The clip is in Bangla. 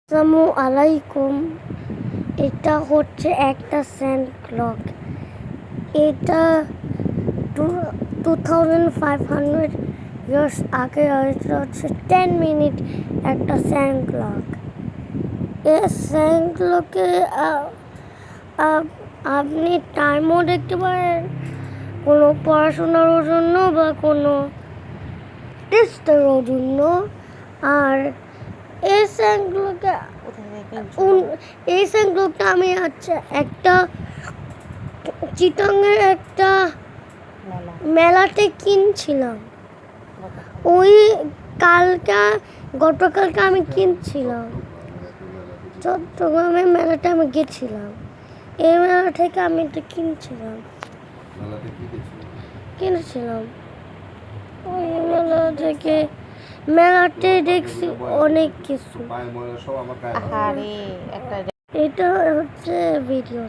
আসসালামু আলাইকুম। এটা হচ্ছে একটা স্যান্ড ক্লক। এটা 2500 ইয়ার্স আগে হচ্ছে 10 মিনিট একটা স্যান্ড ক্লক। এই স্যান্ড ক্লকে আপনি টাইমও দেখতে পারেন, কোনো পড়াশোনার জন্য বা কোনো টেস্টেরও জন্য। আর এই স্যান্ডগুলোকে আমি একটা চিটাঙের একটা মেলাতে কিনছিলাম। ওই গতকালকে আমি কিনছিলাম, চট্টগ্রামের মেলাতে আমি গেছিলাম। এই মেলা থেকে আমি এটা কিনেছিলাম। ওই মেলাতে দেখছি অনেক কিছু। এটা হচ্ছে ভিডিও।